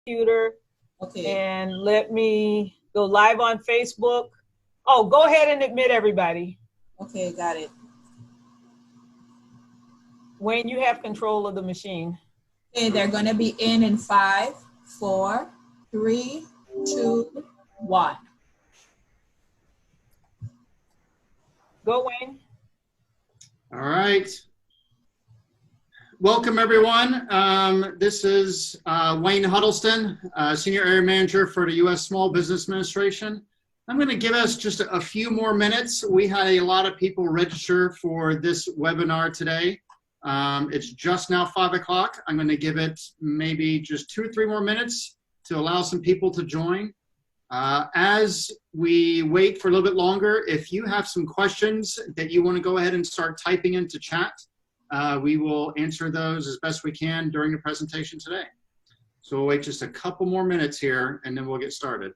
computer. Okay. And let me go live on Facebook. Oh, go ahead and admit everybody. Okay, got it. Wayne, you have control of the machine. Okay, they're going to be in 5, 4, 3, 2, 1. Go, Wayne. All right. Welcome, everyone. This is Wayne Huddleston, Senior Area Manager for the U.S. Small Business Administration. I'm going to give us just a few more minutes. We had a lot of people register for this webinar today. It's just now 5 o'clock. I'm going to give it maybe just 2 or 3 more minutes to allow some people to join. As we wait for a little bit longer, if you have some questions that you want to go ahead and start typing into chat, we will answer those as best we can during the presentation today. So we'll wait just a couple more minutes here and then we'll get started.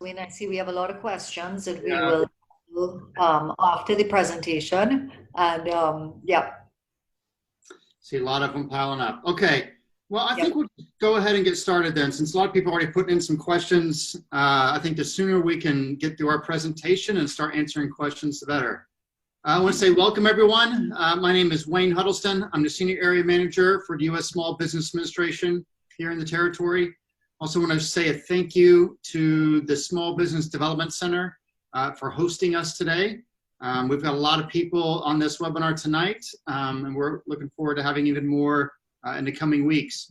I see we have a lot of questions that we will after the presentation, and yeah. See a lot of them piling up. Okay, well, I think we'll go ahead and get started then. Since a lot of people already put in some questions, I think the sooner we can get through our presentation and start answering questions, the better. I want to say welcome, everyone. My name is Wayne Huddleston. I'm the Senior Area Manager for the U.S. Small Business Administration here in the territory. Also want to say a thank you to the Small Business Development Center for hosting us today. We've got a lot of people on this webinar tonight, and we're looking forward to having even more in the coming weeks.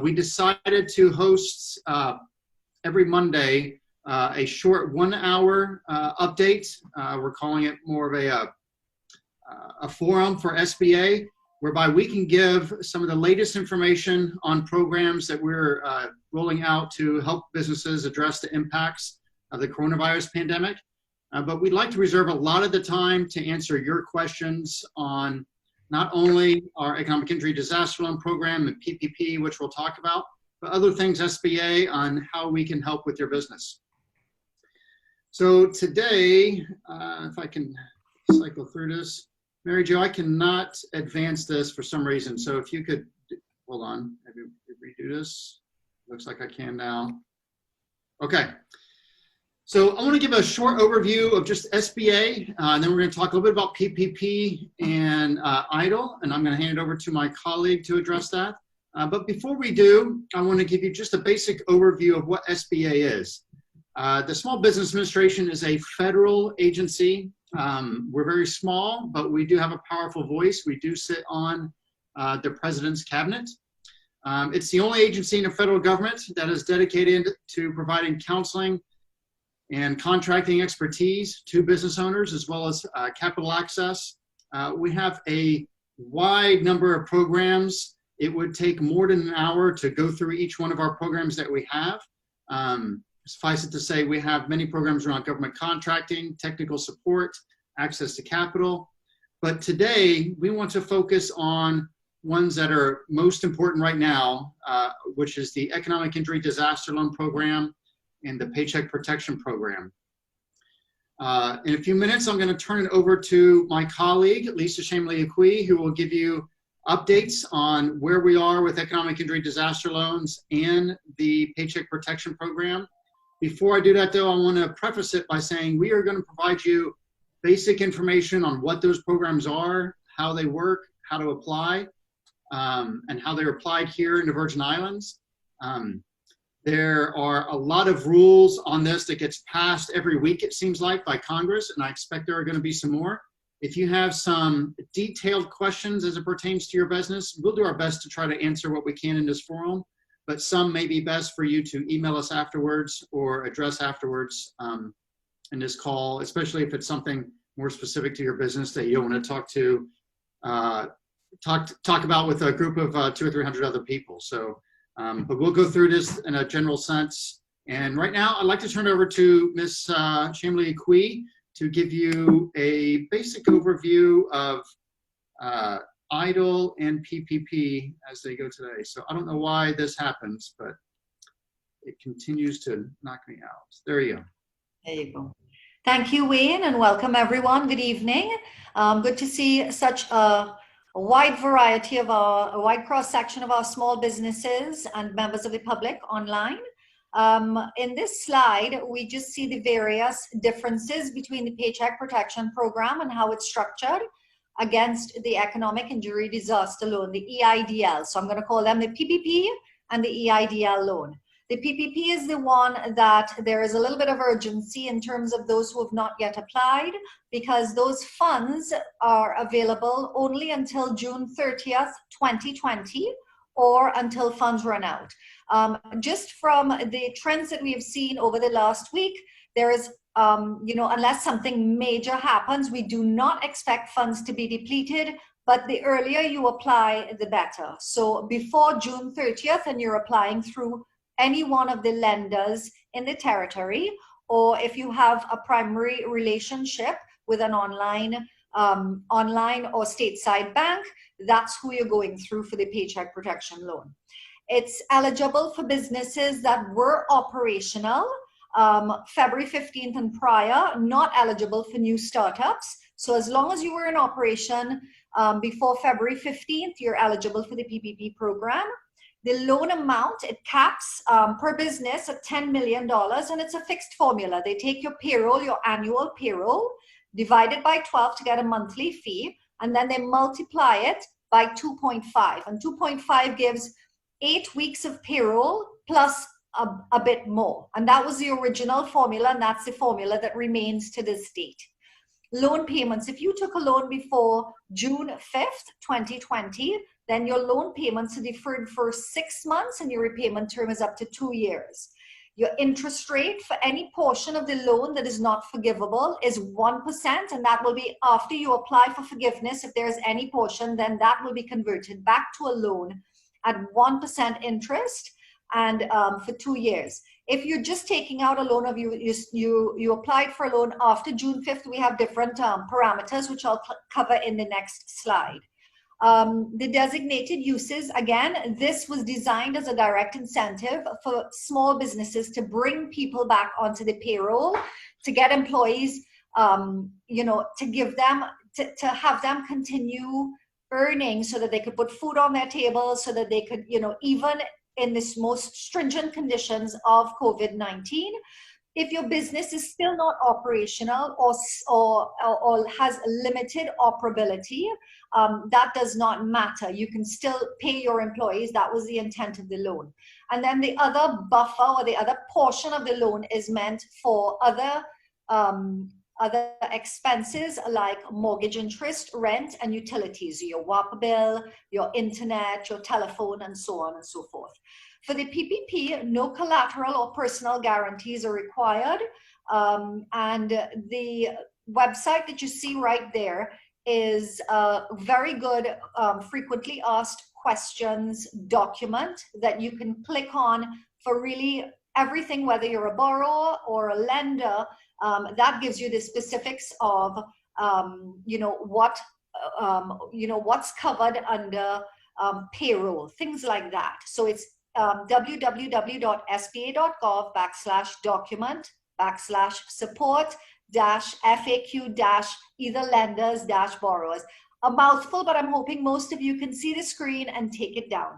We decided to host every Monday a short 1-hour update. We're calling it more of a forum for SBA, whereby we can give some of the latest information on programs that we're rolling out to help businesses address the impacts of the coronavirus pandemic. But we'd like to reserve a lot of the time to answer your questions on not only our Economic Injury Disaster Loan Program and PPP, which we'll talk about, but other things SBA on how we can help with your business. So today, if I can cycle through this, Mary Jo, I cannot advance this for some reason. So if you could, hold on, maybe redo this. Looks like I can now. Okay. So I want to give a short overview of just SBA, and then we're going to talk a little bit about PPP and EIDL, and I'm going to hand it over to my colleague to address that. But before we do, I want to give you just a basic overview of what SBA is. The Small Business Administration is a federal agency. We're very small, but we do have a powerful voice. We do sit on the President's Cabinet. It's the only agency in the federal government that is dedicated to providing counseling and contracting expertise to business owners, as well as capital access. We have a wide number of programs. It would take more than an hour to go through each one of our programs that we have. Suffice it to say, we have many programs around government contracting, technical support, access to capital. But today, we want to focus on ones that are most important right now, which is the Economic Injury Disaster Loan Program and the Paycheck Protection Program. In a few minutes, I'm going to turn it over to my colleague, Lisa Shamley-Acquis, who will give you updates on where we are with economic injury disaster loans and the Paycheck Protection Program. Before I do that, though, I want to preface it by saying we are going to provide you basic information on what those programs are, how they work, how to apply, and how they're applied here in the Virgin Islands. There are a lot of rules on this that gets passed every week, it seems like, by Congress, and I expect there are going to be some more. If you have some detailed questions as it pertains to your business, we'll do our best to try to answer what we can in this forum, but some may be best for you to email us afterwards or address afterwards in this call, especially if it's something more specific to your business that you don't want to talk about with a group of 200 or 300 other people. So, but we'll go through this in a general sense. And right now, I'd like to turn it over to Ms. Shamli Kui to give you a basic overview of EIDL and PPP as they go today. So I don't know why this happens, but it continues to knock me out. There you go. There you go. Thank you, Wayne, and welcome everyone. Good evening. Good to see such a wide variety of a wide cross-section of our small businesses and members of the public online. In this slide, we just see the various differences between the Paycheck Protection Program and how it's structured against the Economic Injury Disaster Loan, the EIDL. So I'm going to call them the PPP and the EIDL loan. The PPP is the one that there is a little bit of urgency in terms of those who have not yet applied, because those funds are available only until June 30th, 2020, or until funds run out. Just from the trends that we have seen over the last week, there is, unless something major happens, we do not expect funds to be depleted, but the earlier you apply, the better. So before June 30th, and you're applying through any one of the lenders in the territory, or if you have a primary relationship with an online or stateside bank, that's who you're going through for the Paycheck Protection Loan. It's eligible for businesses that were operational February 15th and prior, not eligible for new startups. So as long as you were in operation before February 15th, you're eligible for the PPP program. The loan amount, it caps per business at $10 million, and it's a fixed formula. They take your payroll, your annual payroll, divided by 12 to get a monthly fee, and then they multiply it by 2.5. And 2.5 gives 8 weeks of payroll plus a bit more. And that was the original formula, and that's the formula that remains to this date. Loan payments, if you took a loan before June 5th, 2020, then your loan payments are deferred for 6 months and your repayment term is up to 2 years. Your interest rate for any portion of the loan that is not forgivable is 1%, and that will be after you apply for forgiveness. If there is any portion, then that will be converted back to a loan at 1% interest and for 2 years. If you're just taking out a loan of you applied for a loan after June 5th, we have different parameters, which I'll cover in the next slide. The designated uses, again, this was designed as a direct incentive for small businesses to bring people back onto the payroll, to get employees, to give them, to have them continue earning so that they could put food on their table, so that they could, even in this most stringent conditions of COVID-19, if your business is still not operational or has limited operability, that does not matter. You can still pay your employees. That was the intent of the loan. And then the other buffer or the other portion of the loan is meant for other expenses like mortgage interest, rent, and utilities, your water bill, your internet, your telephone, and so on and so forth. For the PPP, no collateral or personal guarantees are required. And the website that you see right there is a very good frequently asked questions document that you can click on for really everything, whether you're a borrower or a lender. That gives you the specifics of what's covered under payroll, things like that. So it's www.sba.gov/document/support-FAQ- either lenders-borrowers. a mouthful, but I'm hoping most of you can see the screen and take it down.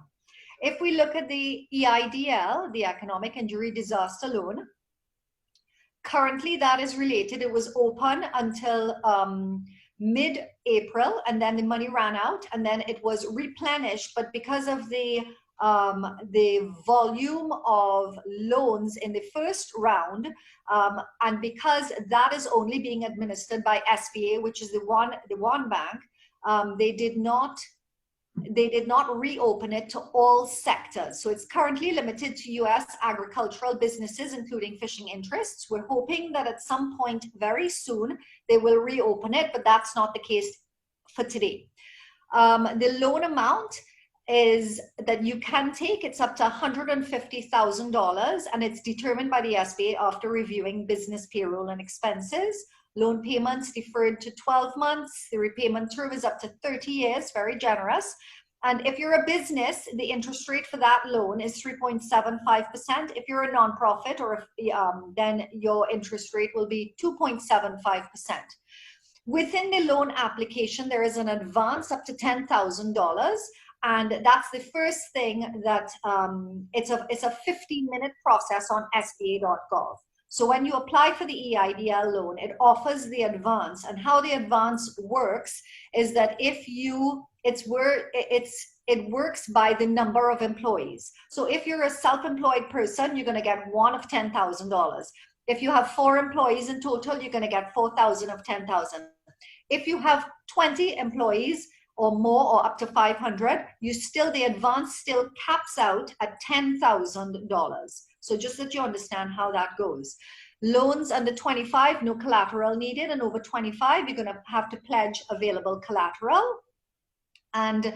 If we look at the EIDL, the Economic Injury Disaster Loan, currently that is related. It was open until mid-April, and then the money ran out, and then it was replenished. But because of the volume of loans in the first round, and because that is only being administered by SBA, which is the one bank, they did not reopen it to all sectors. So it's currently limited to US agricultural businesses, including fishing interests. We're hoping that at some point very soon, they will reopen it, but that's not the case for today. The loan amount is that you can take, it's up to $150,000, and it's determined by the SBA after reviewing business payroll and expenses. Loan payments deferred to 12 months. The repayment term is up to 30 years, very generous. And if you're a business, the interest rate for that loan is 3.75%. If you're a nonprofit, or then your interest rate will be 2.75%. Within the loan application, there is an advance up to $10,000. And that's the first thing that it's a 15-minute process on SBA.gov. So when you apply for the EIDL loan, it offers the advance. And how the advance works is that it works by the number of employees. So if you're a self-employed person, you're going to get one of $10,000. If you have 4 employees in total, you're going to get 4,000 of 10,000. If you have 20 employees or more, or up to 500, the advance still caps out at $10,000. So just that you understand how that goes. Loans under 25, no collateral needed, and over 25, you're going to have to pledge available collateral. And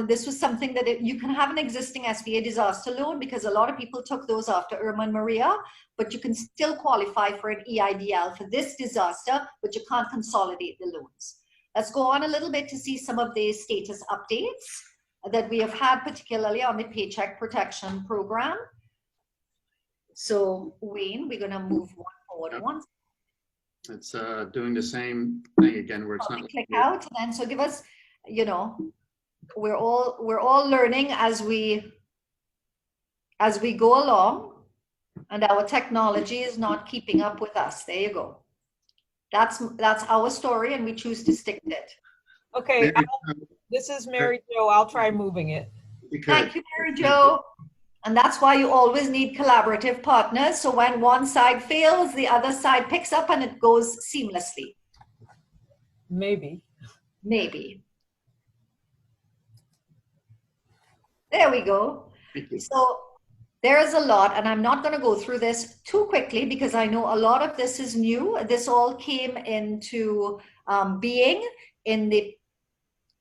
this was something that you can have an existing SBA disaster loan, because a lot of people took those after Irma and Maria, but you can still qualify for an EIDL for this disaster, but you can't consolidate the loans. Let's go on a little bit to see some of the status updates that we have had, particularly on the Paycheck Protection Program. So, Wayne, we're going to move one forward once. It's doing the same thing again, where it's not. Click out, and then so give us, we're all learning as we go along, and our technology is not keeping up with us. There you go. That's our story, and we choose to stick with it. Okay, this is Mary Jo. I'll try moving it. Thank you, Mary Jo. And that's why you always need collaborative partners. So when one side fails, the other side picks up and it goes seamlessly. Maybe. Maybe. There we go. So there is a lot, and I'm not going to go through this too quickly because I know a lot of this is new. This all came into being in the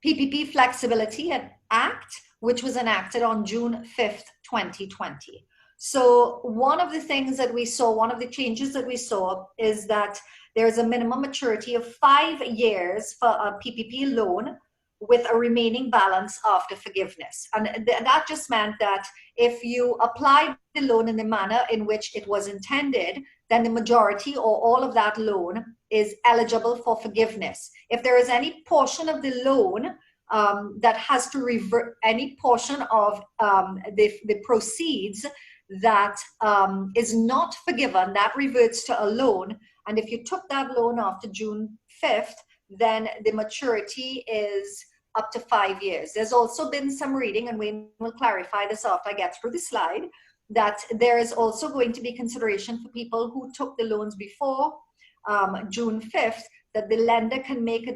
PPP Flexibility Act, which was enacted on June 5th, 2020. So one of the things that we saw, one of the changes that we saw is that there's a minimum maturity of 5 years for a PPP loan with a remaining balance after forgiveness. And that just meant that if you applied the loan in the manner in which it was intended, then the majority or all of that loan is eligible for forgiveness. If there is any portion of the loan that has to revert, any portion of the proceeds that is not forgiven, that reverts to a loan. And if you took that loan after June 5th, then the maturity is up to 5 years. There's also been some reading, and we will clarify this after I get through the slide, that there is also going to be consideration for people who took the loans before June 5th, that the lender can make,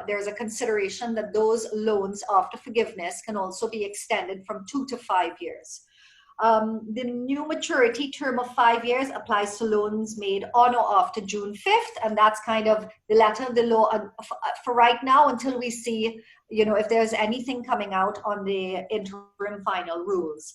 there's a consideration that those loans after forgiveness can also be extended from 2 to 5 years. The new maturity term of 5 years applies to loans made on or after June 5th, and that's kind of the letter of the law for right now until we see, if there's anything coming out on the interim final rules.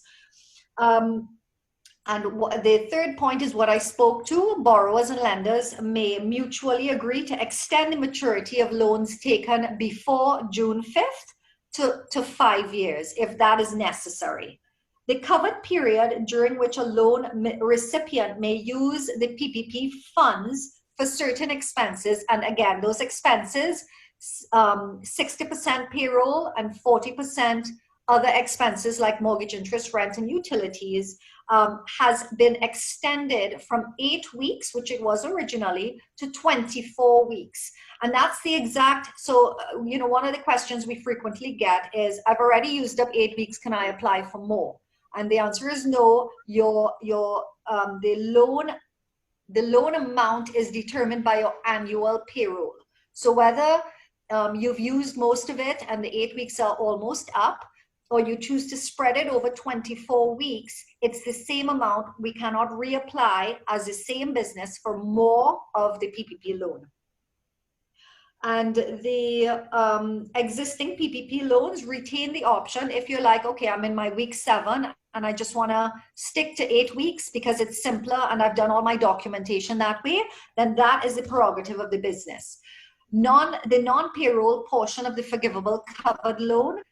And the third point is what I spoke to. Borrowers and lenders may mutually agree to extend the maturity of loans taken before June 5th to 5 years, if that is necessary. The covered period during which a loan recipient may use the PPP funds for certain expenses, and again, those expenses 60% payroll and 40% other expenses like mortgage interest, rent, and utilities has been extended from 8 weeks, which it was originally, to 24 weeks. And that's the exact, so, one of the questions we frequently get is, I've already used up 8 weeks, can I apply for more? And the answer is no. The loan amount is determined by your annual payroll. So whether you've used most of it and the 8 weeks are almost up, or you choose to spread it over 24 weeks, it's the same amount. We cannot reapply as the same business for more of the PPP loan. And the existing PPP loans retain the option if you're like, okay, I'm in my week 7 and I just want to stick to 8 weeks because it's simpler and I've done all my documentation that way, then that is the prerogative of the business. The non-payroll portion of the forgivable covered loan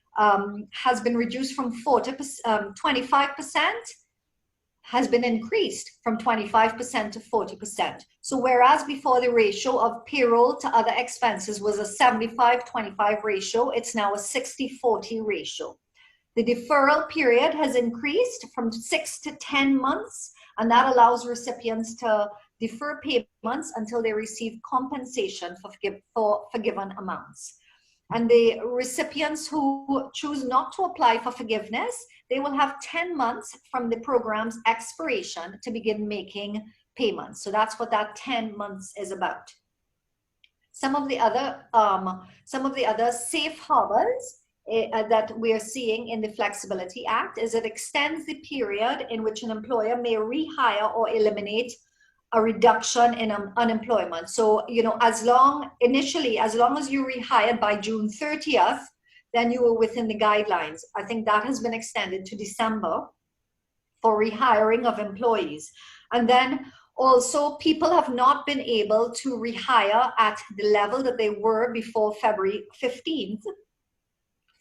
has been reduced from 25%, has been increased from 25% to 40%. So whereas before the ratio of payroll to other expenses was a 75-25 ratio, it's now a 60-40 ratio. The deferral period has increased from 6 to 10 months, and that allows recipients to defer payments until they receive compensation for forgiven amounts. And the recipients who choose not to apply for forgiveness, they will have 10 months from the program's expiration to begin making payments. So that's what that 10 months is about. Some of the other safe harbors that we are seeing in the Flexibility Act is it extends the period in which an employer may rehire or eliminate a reduction in unemployment. So, as long as you rehired by June 30th, then you were within the guidelines. I think that has been extended to December for rehiring of employees. And then also people have not been able to rehire at the level that they were before February 15th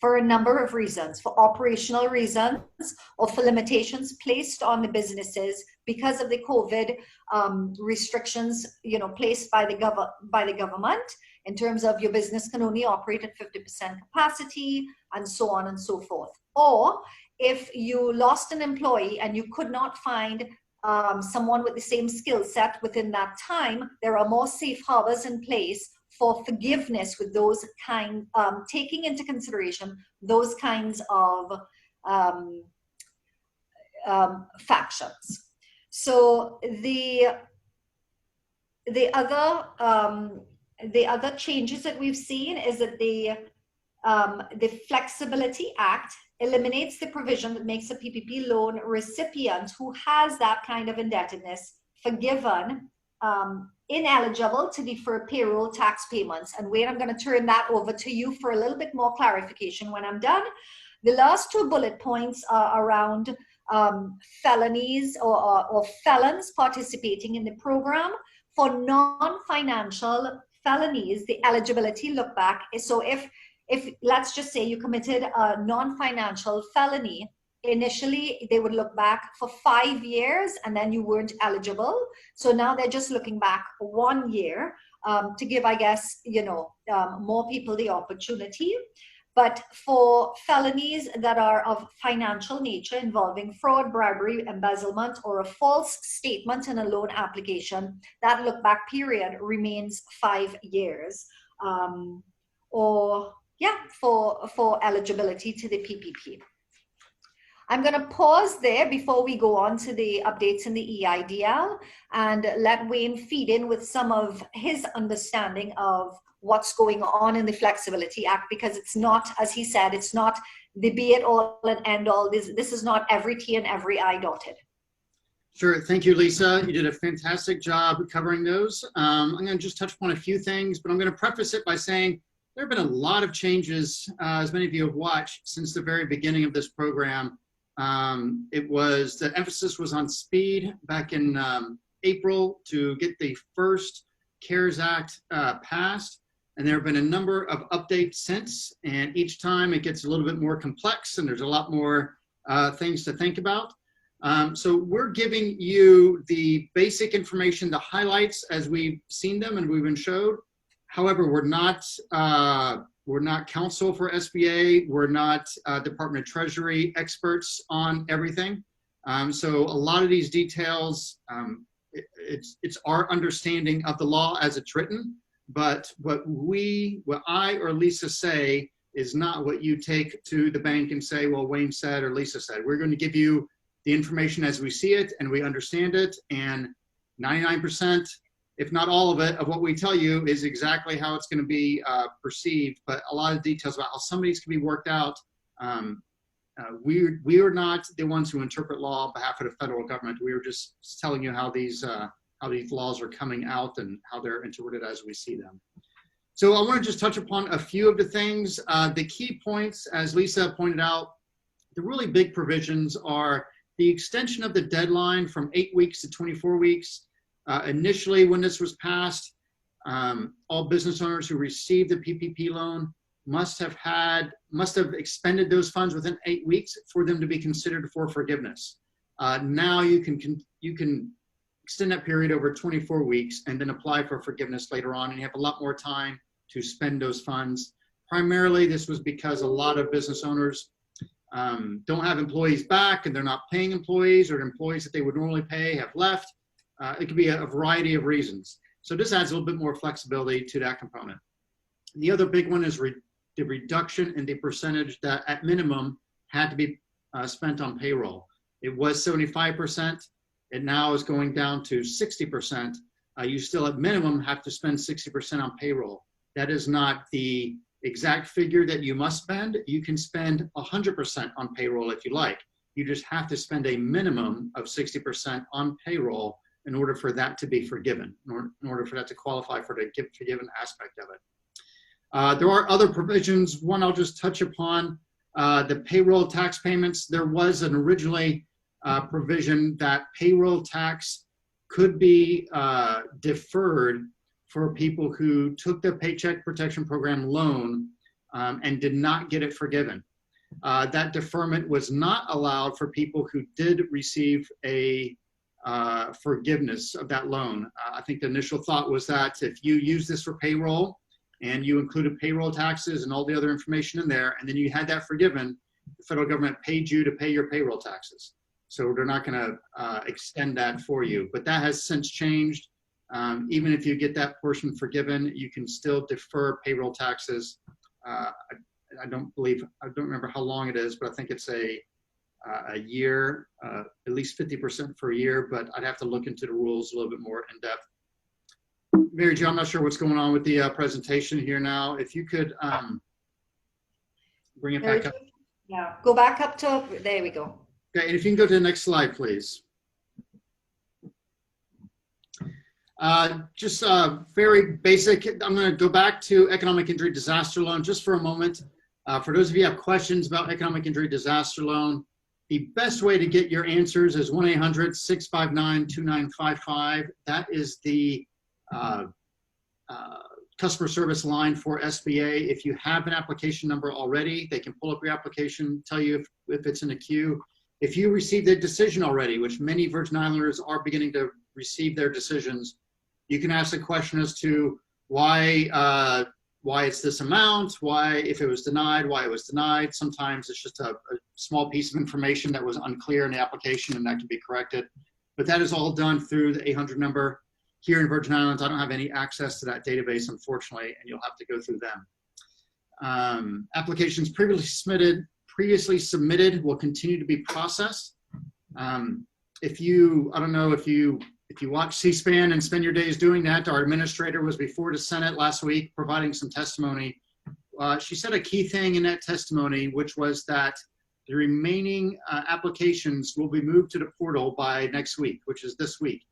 for a number of reasons, for operational reasons or for limitations placed on the businesses because of the COVID restrictions, placed by the government in terms of your business can only operate at 50% capacity and so on and so forth. Or if you lost an employee and you could not find someone with the same skill set within that time, there are more safe harbors in place for forgiveness with those taking into consideration those kinds of factions. So the other changes that we've seen is that the Flexibility Act eliminates the provision that makes a PPP loan recipient who has that kind of indebtedness forgiven ineligible to defer payroll tax payments. And Wayne, I'm going to turn that over to you for a little bit more clarification when I'm done. The last 2 bullet points are around felonies or felons participating in the program. For non-financial felonies, the eligibility look back is, so if let's just say you committed a non-financial felony, initially they would look back for 5 years and then you weren't eligible. So now they're just looking back 1 year to give, I guess, more people the opportunity. But for felonies that are of financial nature involving fraud, bribery, embezzlement, or a false statement in a loan application, that look back period remains 5 years. For eligibility to the PPP. I'm going to pause there before we go on to the updates in the EIDL and let Wayne feed in with some of his understanding of what's going on in the Flexibility Act, because it's not, as he said, it's not the be it all and end all. This is not every T and every I dotted. Sure. Thank you, Lisa. You did a fantastic job covering those. I'm going to just touch upon a few things, but I'm going to preface it by saying there have been a lot of changes, as many of you have watched, since the very beginning of this program. The emphasis was on speed back in April to get the first CARES Act passed. And there have been a number of updates since, and each time it gets a little bit more complex and there's a lot more things to think about. So we're giving you the basic information, the highlights as we've seen them and we've been showed. However, we're not counsel for SBA. We're not Department of Treasury experts on everything. So a lot of these details, it's our understanding of the law as it's written, but what I or Lisa say is not what you take to the bank and say, well, Wayne said or Lisa said. We're going to give you the information as we see it and we understand it, and 99%, if not all of it, of what we tell you is exactly how it's going to be perceived, but a lot of details about how some of these can be worked out. We are not the ones who interpret law on behalf of the federal government. We are just telling you how these laws are coming out and how they're interpreted as we see them. So I want to just touch upon a few of the things. The key points, as Lisa pointed out, the really big provisions are the extension of the deadline from 8 weeks to 24 weeks. Initially, when this was passed, all business owners who received the PPP loan must have expended those funds within 8 weeks for them to be considered for forgiveness. Now you can extend that period over 24 weeks and then apply for forgiveness later on, and you have a lot more time to spend those funds. Primarily, this was because a lot of business owners don't have employees back and they're not paying employees, or the employees that they would normally pay have left. It could be a variety of reasons. So this adds a little bit more flexibility to that component. The other big one is the reduction in the percentage that at minimum had to be spent on payroll. It was 75%. It now is going down to 60%. You still at minimum have to spend 60% on payroll. That is not the exact figure that you must spend. You can spend 100% on payroll if you like. You just have to spend a minimum of 60% on payroll in order for that to be forgiven, in order for that to qualify for the forgiven aspect of it. There are other provisions. One I'll just touch upon, the payroll tax payments. There was an originally provision that payroll tax could be deferred for people who took the Paycheck Protection Program loan and did not get it forgiven. That deferment was not allowed for people who did receive a forgiveness of that loan. I think the initial thought was that if you use this for payroll and you included payroll taxes and all the other information in there, and then you had that forgiven, the federal government paid you to pay your payroll taxes. So they're not going to extend that for you. But that has since changed. Even if you get that portion forgiven, you can still defer payroll taxes. I don't remember how long it is, but I think it's a year, at least 50% for a year, but I'd have to look into the rules a little bit more in depth. Mary Jo, I'm not sure what's going on with the presentation here now. If you could bring it back up. Yeah, go back up to, there we go. Okay, and if you can go to the next slide, please. Just very basic. I'm going to go back to economic injury disaster loan just for a moment. For those of you who have questions about economic injury disaster loan, the best way to get your answers is 1-800-659-2955. That is the customer service line for SBA. If you have an application number already, they can pull up your application, tell you if it's in a queue. If you received a decision already, which many Virgin Islanders are beginning to receive their decisions, you can ask the question as to why it's this amount, why, if it was denied, why it was denied. Sometimes it's just a small piece of information that was unclear in the application, and that can be corrected. But that is all done through the 800 number. Here in Virgin Islands, I don't have any access to that database, unfortunately, and you'll have to go through them. Applications previously submitted will continue to be processed. If you watch C-SPAN and spend your days doing that, our administrator was before the Senate last week providing some testimony. She said a key thing in that testimony, which was that the remaining applications will be moved to the portal by next week, which is this week.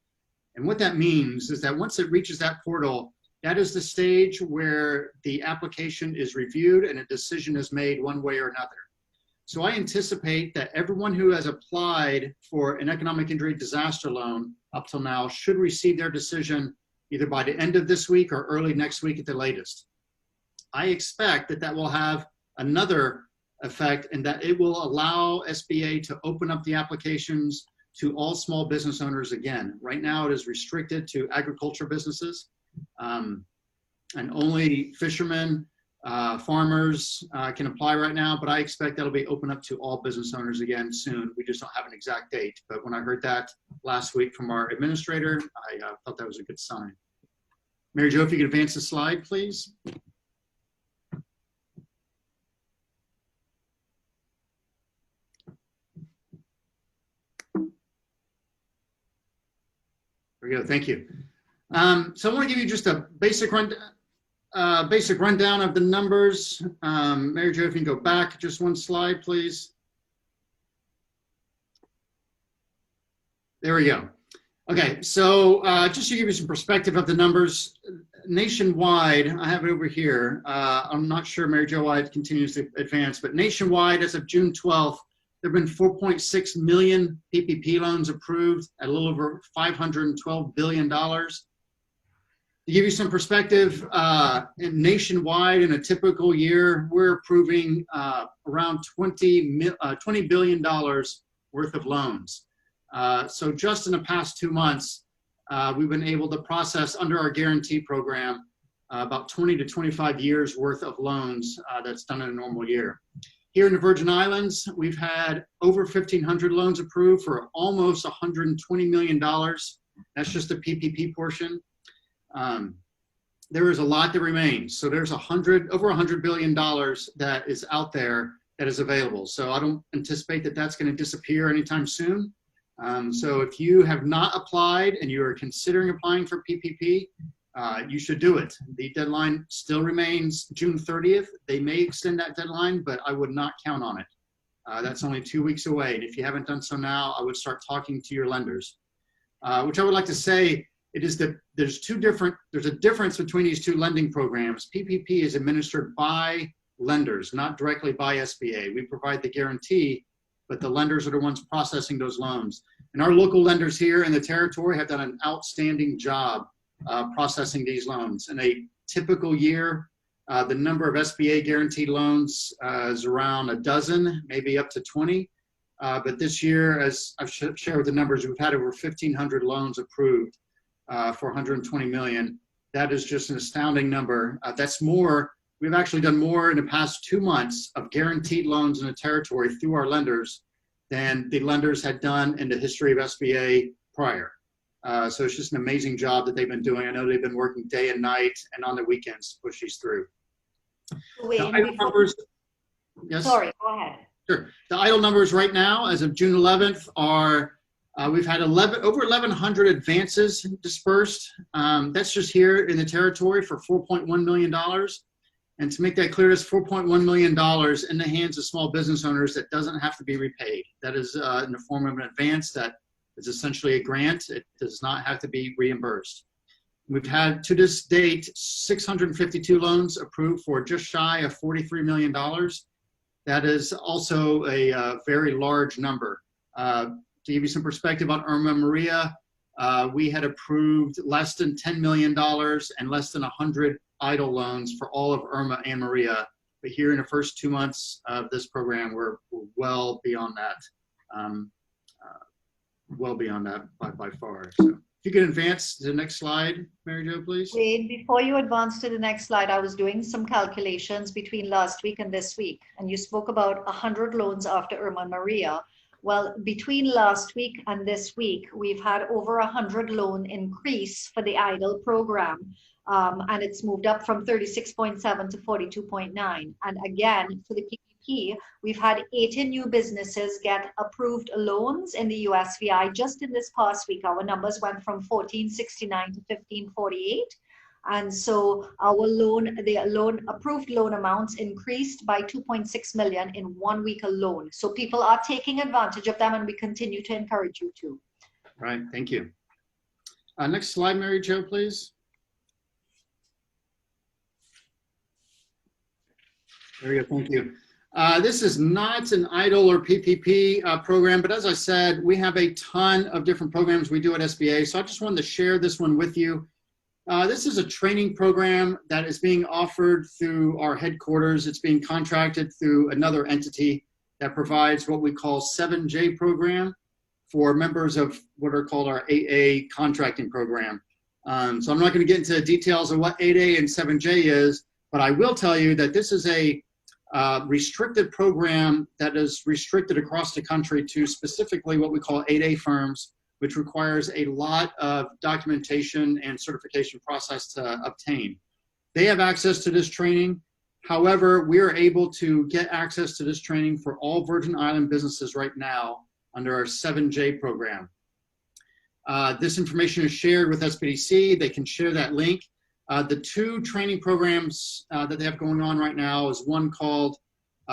And what that means is that once it reaches that portal, that is the stage where the application is reviewed and a decision is made one way or another. So I anticipate that everyone who has applied for an economic injury disaster loan up till now should receive their decision either by the end of this week or early next week at the latest. I expect that that will have another effect, and that it will allow SBA to open up the applications to all small business owners again. Right now it is restricted to agriculture businesses. and only fishermen, farmers can apply right now, but I expect that'll be open up to all business owners again soon. We just don't have an exact date. But when I heard that last week from our administrator, I thought that was a good sign. Mary Jo, if you could advance the slide, please. There we go. Thank you. So I want to give you just a basic rundown of the numbers. Mary Jo, if you can go back just one slide, please. There we go. Okay, so just to give you some perspective of the numbers, nationwide, I have it over here. I'm not sure, Mary Jo, why it continues to advance, but nationwide, as of June 12th, there have been 4.6 million PPP loans approved at a little over $512 billion. To give you some perspective, nationwide in a typical year, we're approving around $20 billion worth of loans. So just in the past 2 months, we've been able to process under our guarantee program about 20 to 25 years worth of loans that's done in a normal year. Here in the Virgin Islands, we've had over 1,500 loans approved for almost $120 million. That's just the PPP portion. There is a lot that remains. So there's over $100 billion that is out there that is available. So I don't anticipate that that's going to disappear anytime soon. So if you have not applied and you are considering applying for PPP, you should do it. The deadline still remains June 30th. They may extend that deadline, but I would not count on it. That's only 2 weeks away. And if you haven't done so now, I would start talking to your lenders. Which I would like to say, it is that there's a difference between these two lending programs. PPP is administered by lenders, not directly by SBA. We provide the guarantee, but the lenders are the ones processing those loans. And our local lenders here in the territory have done an outstanding job processing these loans. In a typical year, the number of SBA guaranteed loans is around a dozen, maybe up to 20. But this year, as I've shared the numbers, we've had over 1,500 loans approved for $120 million. That is just an astounding number. That's more. We've actually done more in the past 2 months of guaranteed loans in the territory through our lenders than the lenders had done in the history of SBA prior. So it's just an amazing job that they've been doing. I know they've been working day and night and on the weekends to push these through. Wait, yes? Sorry, go ahead. Sure. The idle numbers right now, as of June 11th, are we've had over 1,100 advances dispersed. That's just here in the territory for $4.1 million. And to make that clear, it's $4.1 million in the hands of small business owners that doesn't have to be repaid. That is in the form of an advance that is essentially a grant. It does not have to be reimbursed. We've had, to this date, 652 loans approved for just shy of $43 million. That is also a very large number. To give you some perspective on Irma and Maria, we had approved less than $10 million and less than 100 idle loans for all of Irma and Maria. But here in the first 2 months of this program, we're well beyond that. Well beyond that by far. So if you could advance to the next slide, Mary Jo, please. Wade, before you advance to the next slide, I was doing some calculations between last week and this week, and you spoke about 100 loans after Irma and Maria. Well, between last week and this week, we've had over 100 loan increase for the EIDL program. And it's moved up from 36.7 to 42.9. And again, for the PPP, we've had 80 new businesses get approved loans in the USVI. Just in this past week, our numbers went from 1,469 to 1,548. And so the approved loan amounts increased by 2.6 million in 1 week alone. So people are taking advantage of them, and we continue to encourage you to. Right, thank you. Next slide, Mary Jo, please. There we go, thank you. This is not an EIDL or PPP program, but as I said, we have a ton of different programs we do at SBA, so I just wanted to share this one with you. This is a training program that is being offered through our headquarters. It's being contracted through another entity that provides what we call 7J program for members of what are called our AA contracting program. So I'm not going to get into the details of what 8A and 7J is, but I will tell you that this is a restricted program that is restricted across the country to specifically what we call 8A firms, which requires a lot of documentation and certification process to obtain. They have access to this training. However, we are able to get access to this training for all Virgin Island businesses right now under our 7J program. This information is shared with SBDC. They can share that link. The two training programs that they have going on right now is one called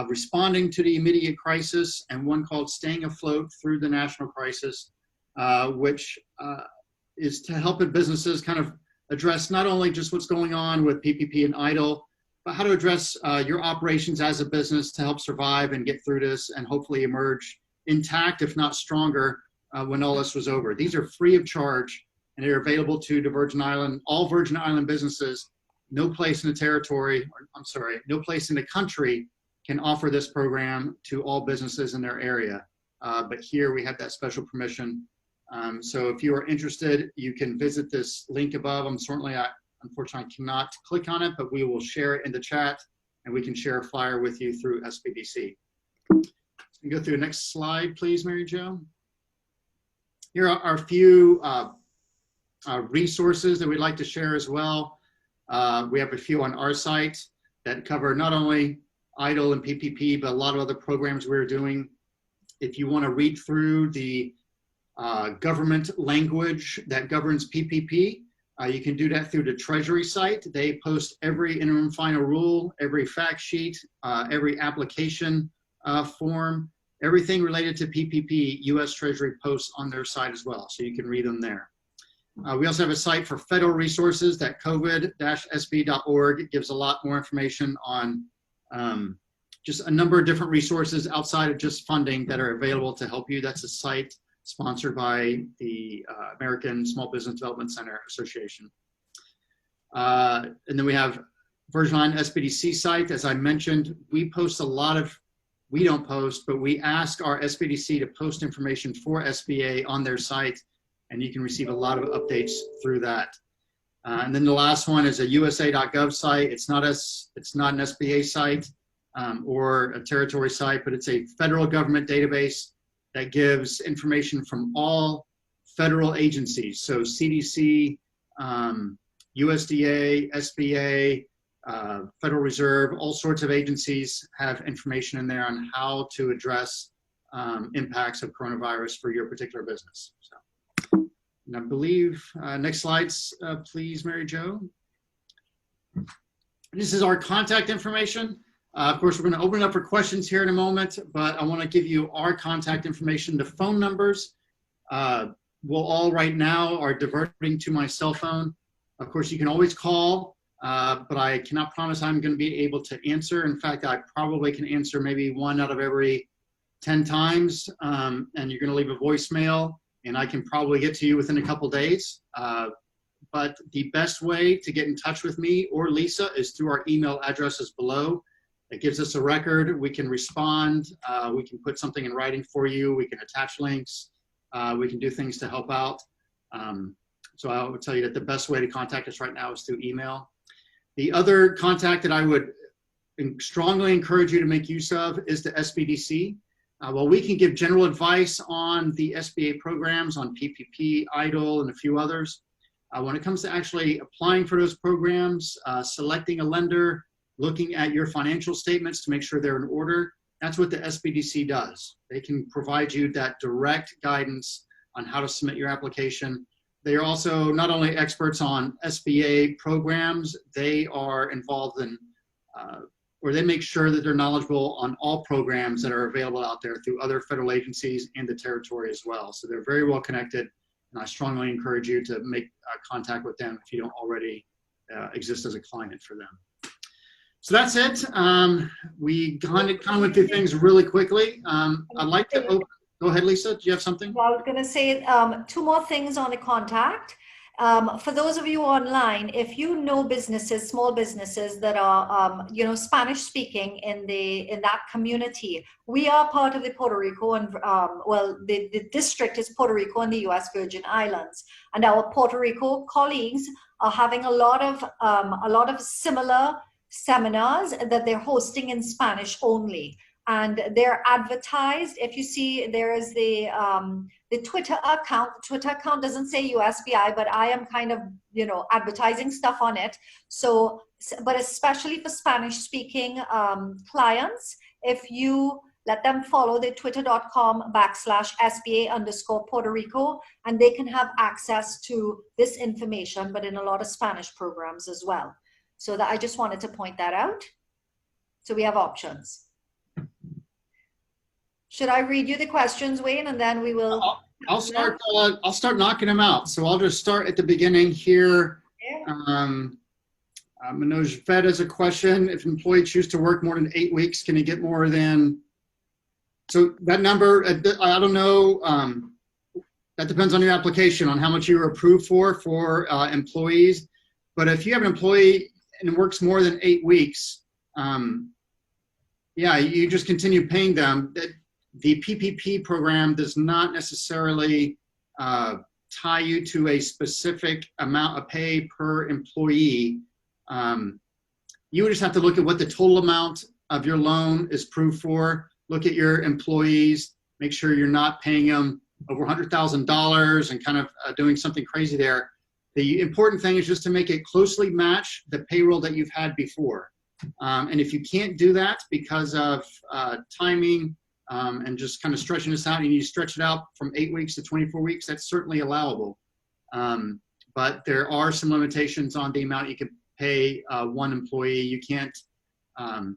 Responding to the Immediate Crisis and one called Staying Afloat Through the National Crisis, which is to help businesses kind of address not only just what's going on with PPP and EIDL, but how to address your operations as a business to help survive and get through this and hopefully emerge intact, if not stronger, when all this was over. These are free of charge and they're available to the Virgin Island, all Virgin Island businesses. No place in the territory, or, I'm sorry, no place in the country can offer this program to all businesses in their area. But here we have that special permission. So if you are interested, you can visit this link above. Unfortunately, I cannot click on it, but we will share it in the chat and we can share a flyer with you through SBDC. So you can go through the next slide, please, Mary Jo. Here are a few resources that we'd like to share as well. We have a few on our site that cover not only EIDL and PPP, but a lot of other programs we're doing. If you want to read through the government language that governs PPP, you can do that through the Treasury site. They post every interim final rule, every fact sheet, every application form, everything related to PPP, U.S. Treasury posts on their site as well, so you can read them there. We also have a site for federal resources that covid-sb.org. It gives a lot more information on just a number of different resources outside of just funding that are available to help you. That's a site sponsored by the American Small Business Development Center Association. And then we have Virgin Island SBDC site. As I mentioned, we post a lot of, we don't post, but we ask our SBDC to post information for SBA on their site, and you can receive a lot of updates through that. And then the last one is a USA.gov site. It's not an SBA site or a territory site, but it's a federal government database that gives information from all federal agencies. So CDC, USDA, SBA, Federal Reserve, all sorts of agencies have information in there on how to address impacts of coronavirus for your particular business. So, and I believe, next slides, please, Mary Jo. This is our contact information. Of course, we're going to open it up for questions here in a moment, but I want to give you our contact information. The phone numbers will all right now are diverting to my cell phone. Of course, you can always call, but I cannot promise I'm going to be able to answer. In fact, I probably can answer maybe 1 out of every 10 times, and you're going to leave a voicemail, and I can probably get to you within a couple days. But the best way to get in touch with me or Lisa is through our email addresses below. It gives us a record. We can respond. We can put something in writing for you. We can attach links. We can do things to help out. So I would tell you that the best way to contact us right now is through email. The other contact that I would strongly encourage you to make use of is the SBDC. While we can give general advice on the SBA programs, on PPP, EIDL, and a few others, when it comes to actually applying for those programs, selecting a lender, looking at your financial statements to make sure they're in order, that's what the SBDC does. They can provide you that direct guidance on how to submit your application. They are also not only experts on SBA programs, they are involved in, or they make sure that they're knowledgeable on all programs that are available out there through other federal agencies and the territory as well. So they're very well connected, and I strongly encourage you to make contact with them if you don't already exist as a client for them. So that's it. We kind of went through things really quickly. I'd like to open. Go ahead, Lisa. Do you have something? Well, I was going to say 2 more things on the contact. For those of you online, if you know businesses, small businesses that are, Spanish speaking in that community, we are part of the Puerto Rico and, the district is Puerto Rico and the U.S. Virgin Islands. And our Puerto Rico colleagues are having a lot of similar seminars that they're hosting in Spanish only. And they're advertised. If you see, there is the Twitter account. The Twitter account doesn't say USBI, but I am kind of, advertising stuff on it. So, but especially for Spanish-speaking clients, if you let them follow the twitter.com/SBA_Puerto Rico, and they can have access to this information, but in a lot of Spanish programs as well. So that I just wanted to point that out. So we have options. Should I read you the questions, Wayne, and then we will? I'll start knocking them out. So I'll just start at the beginning here. Manoj Fed has a question. If an employee chooses to work more than 8 weeks, can he get more than? So that number, I don't know. That depends on your application, on how much you were approved for employees. But if you have an employee and works more than 8 weeks, you just continue paying them. The PPP program does not necessarily tie you to a specific amount of pay per employee. You would just have to look at what the total amount of your loan is approved for, look at your employees, make sure you're not paying them over $100,000 and kind of doing something crazy there. The important thing is just to make it closely match the payroll that you've had before. And if you can't do that because of timing, and just kind of stretching this out, and you stretch it out from 8 weeks to 24 weeks, that's certainly allowable. But there are some limitations on the amount you can pay one employee. You can't have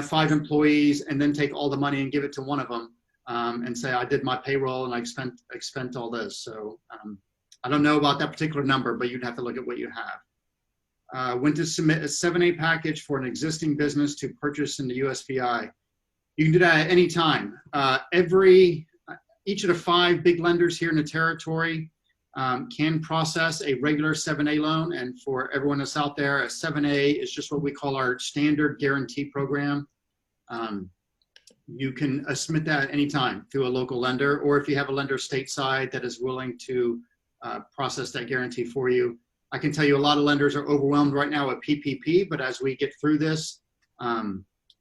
5 employees and then take all the money and give it to one of them and say, I did my payroll and I spent all this. So I don't know about that particular number, but you'd have to look at what you have. When to submit a 7A package for an existing business to purchase in the USVI. You can do that at any time. Each of the 5 big lenders here in the territory can process a regular 7A loan. And for everyone that's out there, a 7A is just what we call our standard guarantee program. You can submit that at any time through a local lender, or if you have a lender stateside that is willing to process that guarantee for you. I can tell you a lot of lenders are overwhelmed right now with PPP, but as we get through this,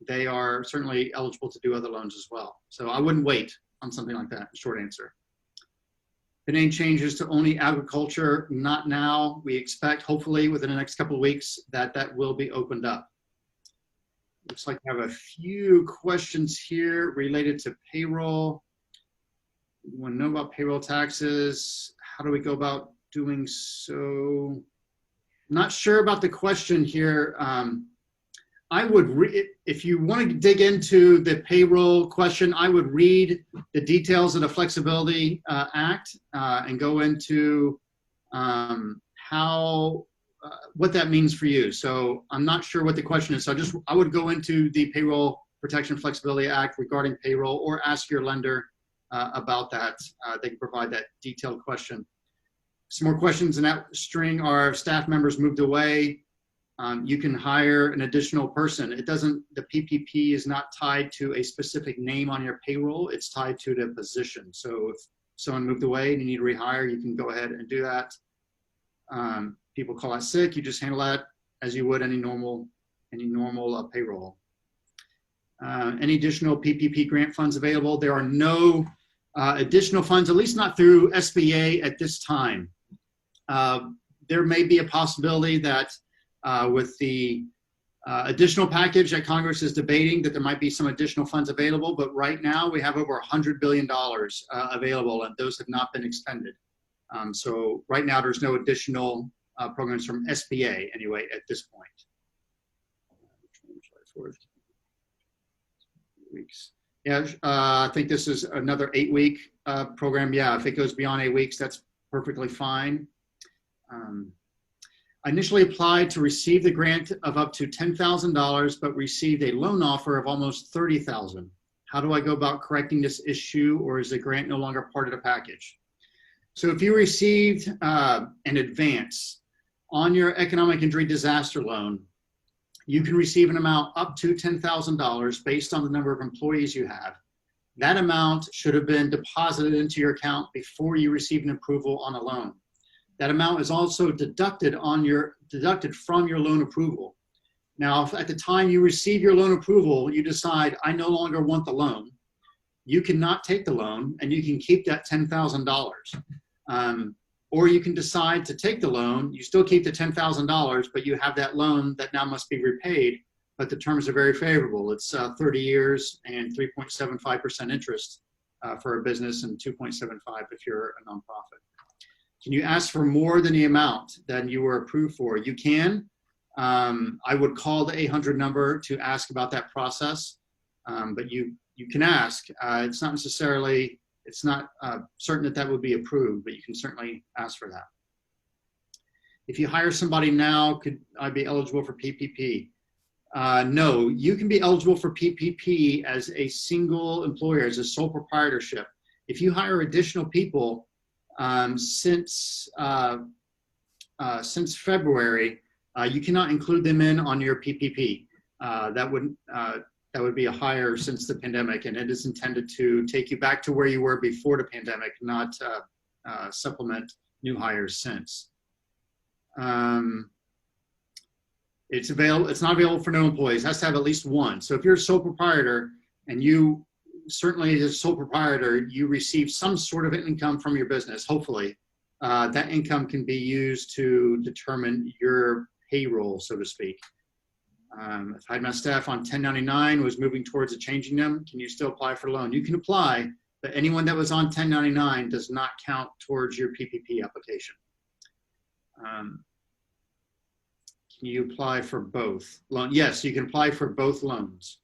they are certainly eligible to do other loans as well. So I wouldn't wait on something like that, short answer. The name changes to only agriculture, not now. We expect, hopefully, within the next couple of weeks that will be opened up. Looks like I have a few questions here related to payroll. You want to know about payroll taxes? How do we go about doing so? Not sure about the question here. I would if you want to dig into the payroll question, I would read the details of the Flexibility Act and go into what that means for you. So I'm not sure what the question is. So I would go into the Payroll Protection Flexibility Act regarding payroll, or ask your lender about that. They can provide that detailed question. Some more questions in that string are: staff members moved away. You can hire an additional person. The PPP is not tied to a specific name on your payroll. It's tied to the position. So if someone moved away and you need to rehire, you can go ahead and do that. People call out sick, you just handle that as you would any normal payroll. Any additional PPP grant funds available? There are no additional funds, at least not through SBA at this time. There may be a possibility that with the additional package that Congress is debating, that there might be some additional funds available, but right now we have over $100 billion available, and those have not been expended. So right now there's no additional programs from SBA anyway at this point. Weeks. Yeah, I think this is another 8-week program. Yeah, if it goes beyond 8 weeks, that's perfectly fine. I initially applied to receive the grant of up to $10,000, but received a loan offer of almost $30,000. How do I go about correcting this issue, or is the grant no longer part of the package? So if you received an advance on your economic injury disaster loan, you can receive an amount up to $10,000 based on the number of employees you have. That amount should have been deposited into your account before you receive an approval on a loan. That amount is also deducted from your loan approval. Now, if at the time you receive your loan approval, you decide, I no longer want the loan, you cannot take the loan and you can keep that $10,000. Or you can decide to take the loan, you still keep the $10,000, but you have that loan that now must be repaid, but the terms are very favorable. It's 30 years and 3.75% interest for a business and 2.75 if you're a nonprofit. Can you ask for more than the amount that you were approved for? You can. I would call the 800 number to ask about that process, but you can ask. It's not necessarily, it's not certain that that would be approved, but you can certainly ask for that. If you hire somebody now, could I be eligible for PPP? No, you can be eligible for PPP as a single employer, as a sole proprietorship. If you hire additional people since February, you cannot include them in on your PPP. That would be a hire since the pandemic, and it is intended to take you back to where you were before the pandemic, not supplement new hires since. It's not available for no employees. It has to have at least one. So if you're a sole proprietor, and you certainly as a sole proprietor, you receive some sort of income from your business, hopefully, that income can be used to determine your payroll, so to speak. If I had my staff on 1099 was moving towards changing them, can you still apply for a loan? You can apply, but anyone that was on 1099 does not count towards your PPP application. Can you apply for both loans? Yes, you can apply for both loans.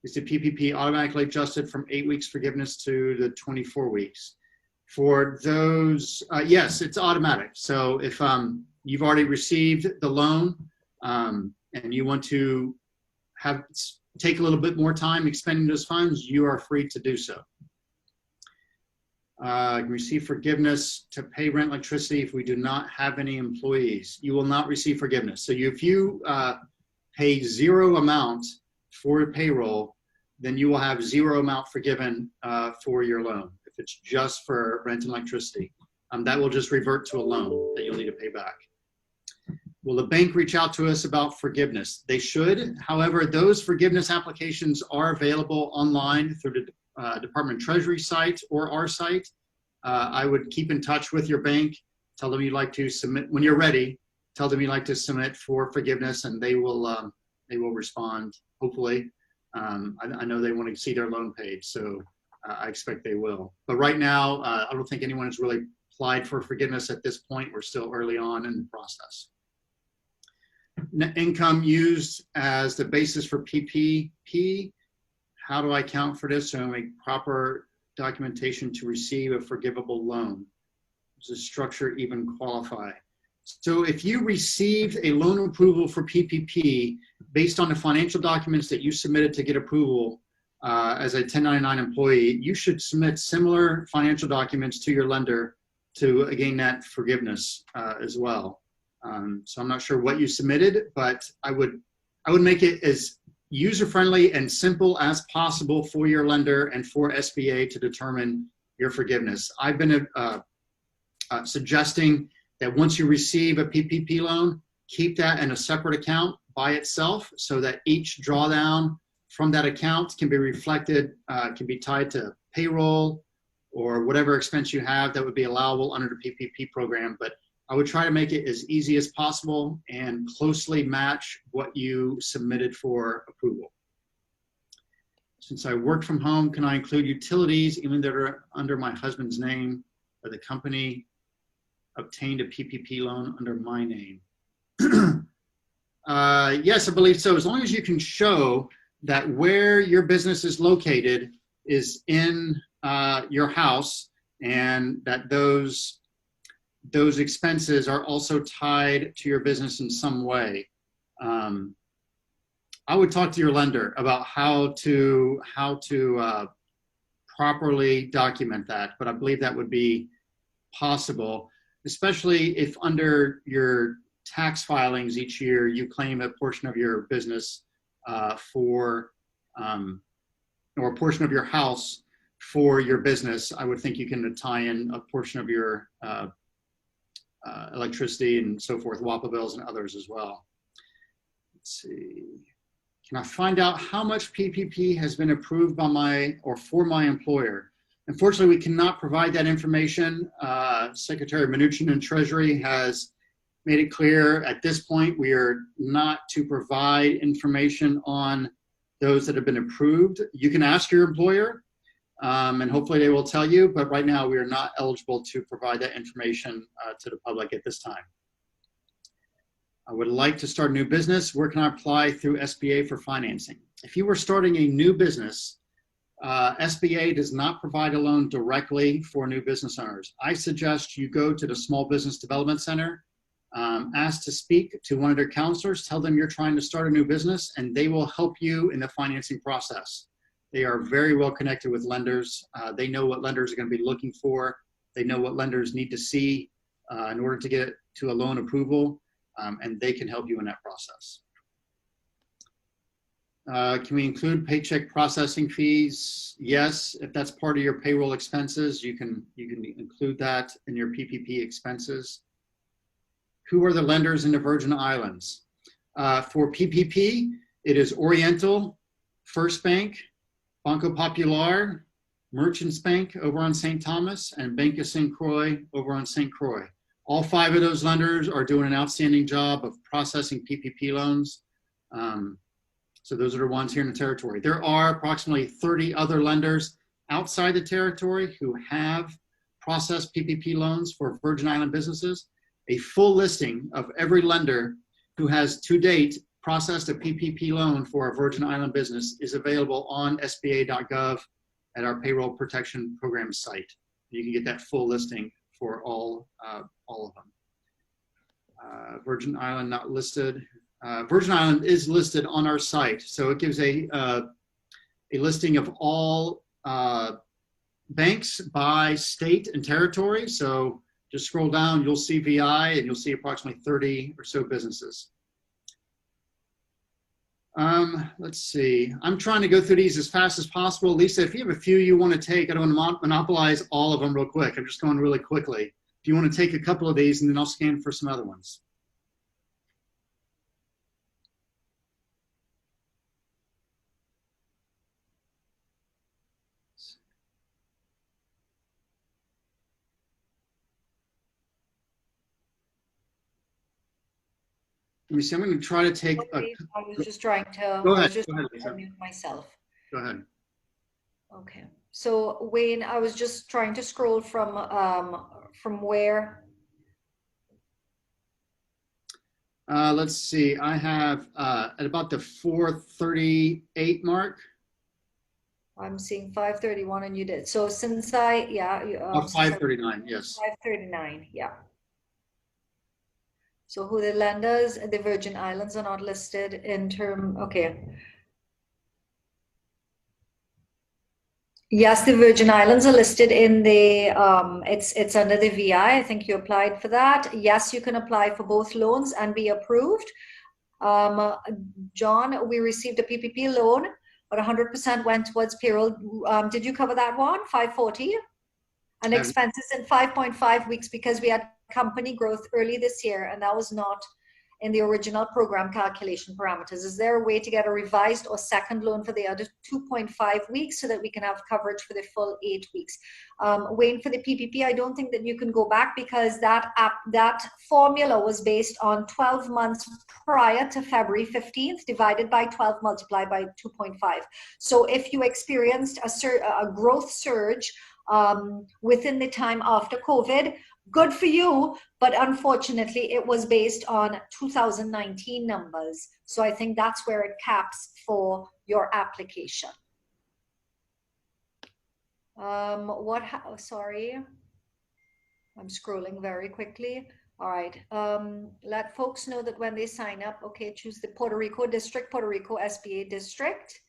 Is the PPP automatically adjusted from 8 weeks forgiveness to the 24 weeks? For those, yes, it's automatic. So if you've already received the loan and you want to take a little bit more time expending those funds, you are free to do so. Receive forgiveness to pay rent, electricity if we do not have any employees. You will not receive forgiveness. So if you pay zero amount for payroll, then you will have zero amount forgiven for your loan. If it's just for rent and electricity, that will just revert to a loan that you'll need to pay back. Will the bank reach out to us about forgiveness? They should. However, those forgiveness applications are available online through the Department of Treasury site or our site. I would keep in touch with your bank. Tell them you'd like to submit when you're ready. Tell them you'd like to submit for forgiveness, and they will respond. Hopefully, I know they want to see their loan paid, so I expect they will. But right now, I don't think anyone has really applied for forgiveness at this point. We're still early on in the process. Net income used as the basis for PPP. How do I count for this? So I make proper documentation to receive a forgivable loan. Does the structure even qualify? So if you received a loan approval for PPP based on the financial documents that you submitted to get approval as a 1099 employee, you should submit similar financial documents to your lender to gain that forgiveness as well. So I'm not sure what you submitted, but I would make it as user-friendly and simple as possible for your lender and for SBA to determine your forgiveness. I've been suggesting that once you receive a PPP loan, keep that in a separate account by itself so that each drawdown from that account can be reflected, can be tied to payroll or whatever expense you have that would be allowable under the PPP program. But I would try to make it as easy as possible and closely match what you submitted for approval. Since I work from home, can I include utilities even that are under my husband's name, or the company obtained a PPP loan under my name? Yes, I believe so. As long as you can show that where your business is located is in your house and that those expenses are also tied to your business in some way. I would talk to your lender about how to properly document that, but I believe that would be possible, especially if under your tax filings each year you claim a portion of your business or a portion of your house for your business. I would think you can tie in a portion of your electricity and so forth, WAPA bills and others as well. Let's see. Can I find out how much PPP has been approved by my or for my employer? Unfortunately, we cannot provide that information. Secretary Mnuchin in Treasury has made it clear at this point we are not to provide information on those that have been approved. You can ask your employer and hopefully they will tell you, but right now we are not eligible to provide that information to the public at this time. I would like to start a new business. Where can I apply through SBA for financing? If you were starting a new business, SBA does not provide a loan directly for new business owners. I suggest you go to the Small Business Development Center, ask to speak to one of their counselors, tell them you're trying to start a new business, and they will help you in the financing process. They are very well connected with lenders. They know what lenders are going to be looking for. They know what lenders need to see in order to get to a loan approval, and they can help you in that process. Can we include paycheck processing fees? Yes, if that's part of your payroll expenses, you can include that in your PPP expenses. Who are the lenders in the Virgin Islands? For PPP, it is Oriental, First Bank, Banco Popular, Merchants Bank over on St. Thomas, and Bank of St. Croix over on St. Croix. All 5 of those lenders are doing an outstanding job of processing PPP loans. So those are the ones here in the territory. There are approximately 30 other lenders outside the territory who have processed PPP loans for Virgin Island businesses. A full listing of every lender who has to date processed a PPP loan for a Virgin Island business is available on SBA.gov at our Payroll Protection Program site. You can get that full listing for all of them. Virgin Island not listed. Virgin Island is listed on our site, so it gives a listing of all banks by state and territory. So just scroll down, you'll see VI, and you'll see approximately 30 or so businesses. Let's see. I'm trying to go through these as fast as possible. Lisa, if you have a few you want to take, I don't want to monopolize all of them real quick. I'm just going really quickly. If you want to take a couple of these, and then I'll scan for some other ones. Let me see, I'm going to try to take a... I was just trying to, Go I ahead, was just go ahead, trying Lisa. to mute myself. Go ahead. Okay. So Wayne, I was just trying to scroll from where? Let's see, I have at about the 438 mark. I'm seeing 531 and you did. So since I, yeah. 539, yes. 539, yeah. So who the lenders, the Virgin Islands are not listed in term, okay. Yes, the Virgin Islands are listed in the, it's under the VI. I think you applied for that. Yes, you can apply for both loans and be approved. John, we received a PPP loan, but 100% went towards payroll. Did you cover that one, 540? And expenses in 5.5 weeks because we had company growth early this year, and that was not in the original program calculation parameters. Is there a way to get a revised or second loan for the other 2.5 weeks so that we can have coverage for the full 8 weeks? Wayne, for the PPP, I don't think that you can go back because that formula was based on 12 months prior to February 15th divided by 12 multiplied by 2.5. So if you experienced a growth surge within the time after COVID, good for you, but unfortunately it was based on 2019 numbers. So I think that's where it caps for your application. Sorry, I'm scrolling very quickly. All right, let folks know that when they sign up, okay, choose the Puerto Rico district, Puerto Rico SBA district.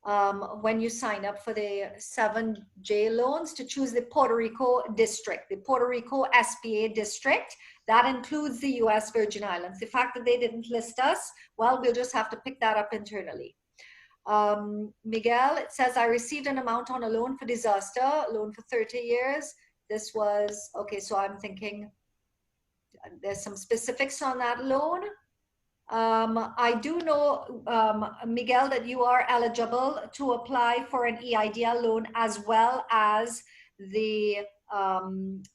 when you sign up for the 7J loans to choose the Puerto Rico district, the Puerto Rico SBA district. That includes the US Virgin Islands. The fact that they didn't list us, well, we'll just have to pick that up internally. Miguel, it says, I received an amount on a loan for disaster, loan for 30 years. This was, okay, so I'm thinking there's some specifics on that loan. I do know, Miguel, that you are eligible to apply for an EIDL loan as well as the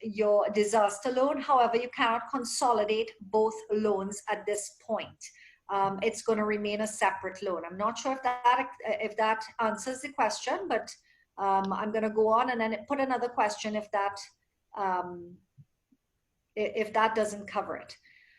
your disaster loan. However, you cannot consolidate both loans at this point. It's going to remain a separate loan. I'm not sure if that answers the question, but I'm going to go on and then put another question if that doesn't cover it.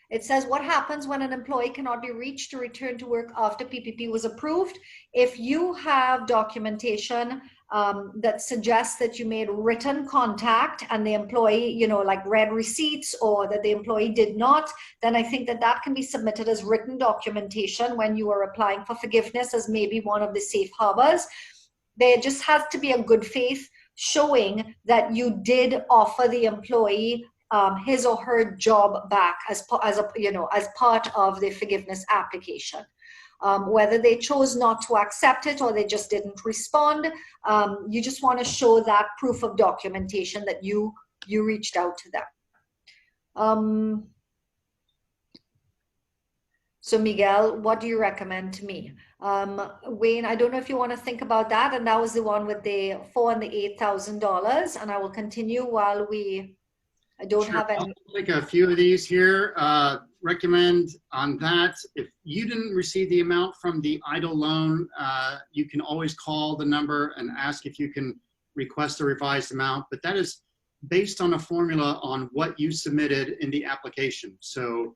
It says, what happens when an employee cannot be reached to return to work after PPP was approved? If you have documentation that suggests that you made written contact and the employee, you know, like read receipts, or that the employee did not, then I think that that can be submitted as written documentation when you are applying for forgiveness as maybe one of the safe harbors. There just has to be a good faith showing that you did offer the employee his or her job back as part of the forgiveness application. Whether they chose not to accept it or they just didn't respond, you just want to show that proof of documentation that you reached out to them. So Miguel, what do you recommend to me? Wayne, I don't know if you want to think about that. And that was the one with the $4,000 and the $8,000. And I will continue while I don't have any. I'll take a few of these here. Recommend on that, if you didn't receive the amount from the EIDL loan, you can always call the number and ask if you can request a revised amount, but that is based on a formula on what you submitted in the application. So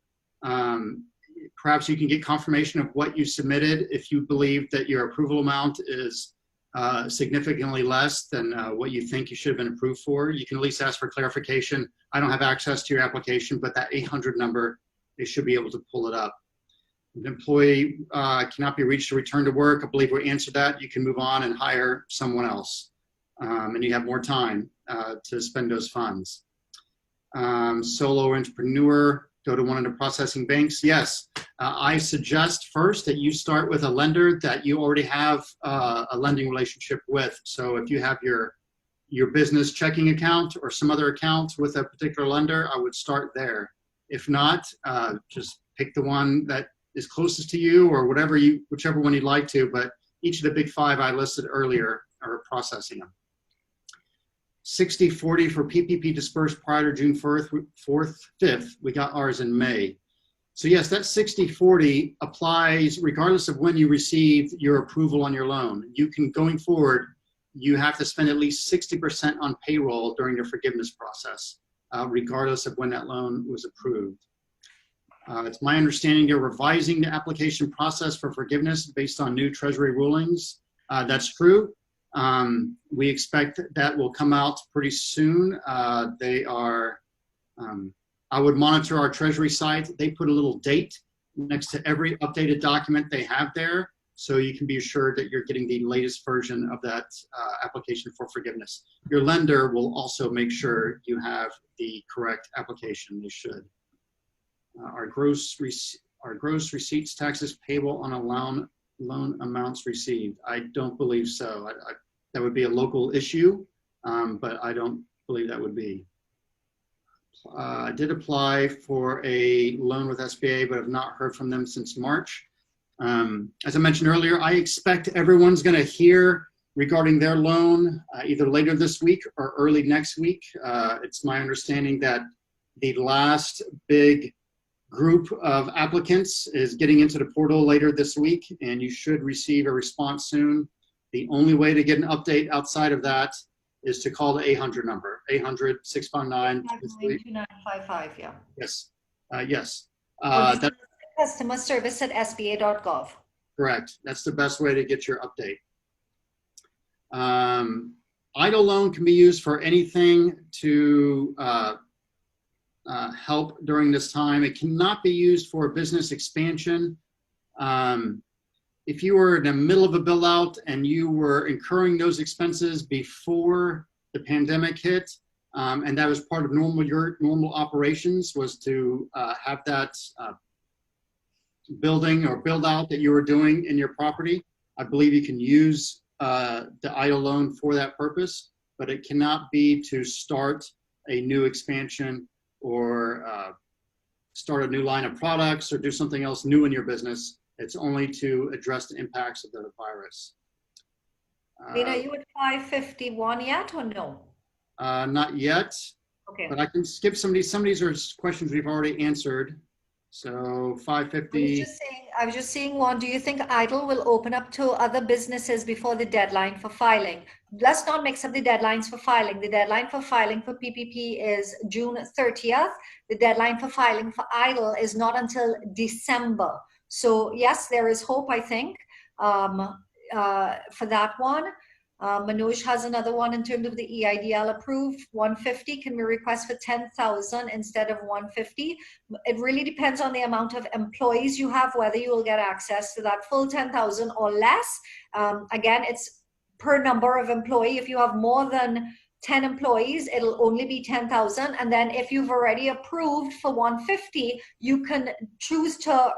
perhaps you can get confirmation of what you submitted if you believe that your approval amount is significantly less than what you think you should have been approved for. You can at least ask for clarification. I don't have access to your application, but that 800 number, they should be able to pull it up. An employee cannot be reached to return to work. I believe we answered that. You can move on and hire someone else. And you have more time to spend those funds. Solo entrepreneur, go to one of the processing banks. Yes, I suggest first that you start with a lender that you already have a lending relationship with. So if you have your business checking account or some other account with a particular lender, I would start there. If not, just pick the one that is closest to you or whichever one you'd like to, but each of the big five I listed earlier are processing them. 60/40 for PPP dispersed prior to June 5th. We got ours in May. So yes, that 60/40 applies regardless of when you received your approval on your loan. You can, going forward, you have to spend at least 60% on payroll during the forgiveness process, regardless of when that loan was approved. It's my understanding you're revising the application process for forgiveness based on new Treasury rulings. That's true. We expect that will come out pretty soon. I would monitor our Treasury site. They put a little date next to every updated document they have there, so you can be assured that you're getting the latest version of that application for forgiveness. Your lender will also make sure you have the correct application. They should. Our gross receipts taxes payable on a loan amounts received. I don't believe so. That would be a local issue, but I don't believe that would be. I did apply for a loan with SBA, but have not heard from them since March. As I mentioned earlier, I expect everyone's going to hear regarding their loan either later this week or early next week. It's my understanding that the last big group of applicants is getting into the portal later this week, and you should receive a response soon. The only way to get an update outside of that is to call the 800 number, 800-659-23. 2955, yeah. Yes, yes. That's customer service at sba.gov. Correct. That's the best way to get your update. EIDL loan can be used for anything to help during this time. It cannot be used for business expansion. if you were in the middle of a bill out and you were incurring those expenses before the pandemic hit, and that was part of your normal operations, was to have that building or build out that you were doing in your property, I believe you can use the EIDL loan for that purpose, but it cannot be to start a new expansion or start a new line of products or do something else new in your business. It's only to address the impacts of the virus. Wayne, are you at 551 yet or no? Not yet, Okay. but I can skip some of these are questions we've already answered. So 550. I was just saying one, do you think EIDL will open up to other businesses before the deadline for filing? Let's not mix up the deadlines for filing. The deadline for filing for PPP is June 30th. The deadline for filing for EIDL is not until December. So yes, there is hope, I think, for that one. Manoj has another one in terms of the EIDL approved 150. Can we request for 10,000 instead of 150? It really depends on the amount of employees you have, whether you will get access to that full 10,000 or less. Again, it's per number of employee. If you have more than 10 employees, it'll only be 10,000. And then if you've already approved for 150, you can choose to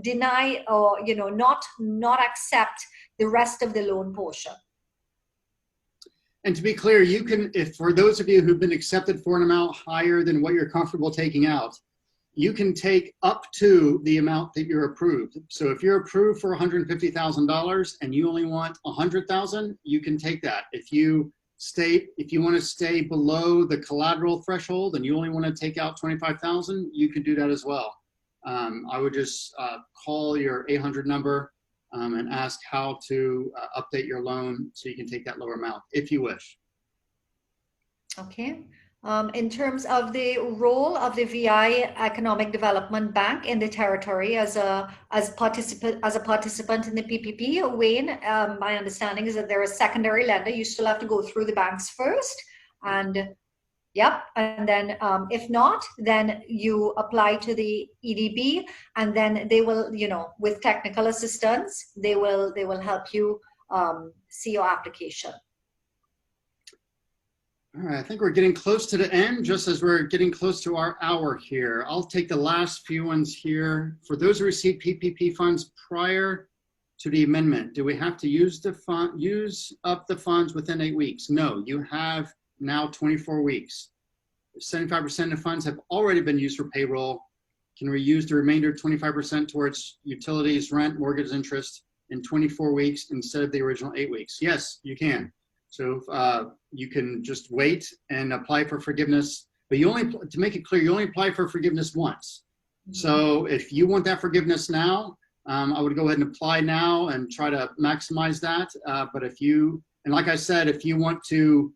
deny or not accept the rest of the loan portion. And to be clear, you can, if for those of you who've been accepted for an amount higher than what you're comfortable taking out, you can take up to the amount that you're approved. So if you're approved for $150,000 and you only want 100,000, you can take that. If you want to stay below the collateral threshold and you only want to take out 25,000, you can do that as well. I would just call your 800 number and ask how to update your loan so you can take that lower amount if you wish. Okay. In terms of the role of the VI Economic Development Bank in the territory as a participant in the PPP, Wayne, my understanding is that they're a secondary lender. You still have to go through the banks first, and yep, and then if not, then you apply to the EDB, and then they will, with technical assistance, they will help you see your application. All right, I think we're getting close to the end, just as we're getting close to our hour here. I'll take the last few ones here. For those who received PPP funds prior to the amendment, do we have to use up the funds within 8 weeks? No, you have now 24 weeks. 75% of funds have already been used for payroll. Can we use the remainder 25% towards utilities, rent, mortgage interest in 24 weeks instead of the original 8 weeks? Yes, you can. So you can just wait and apply for forgiveness, but to make it clear, you only apply for forgiveness once. So if you want that forgiveness now, I would go ahead and apply now and try to maximize that. But and like I said, if you want to,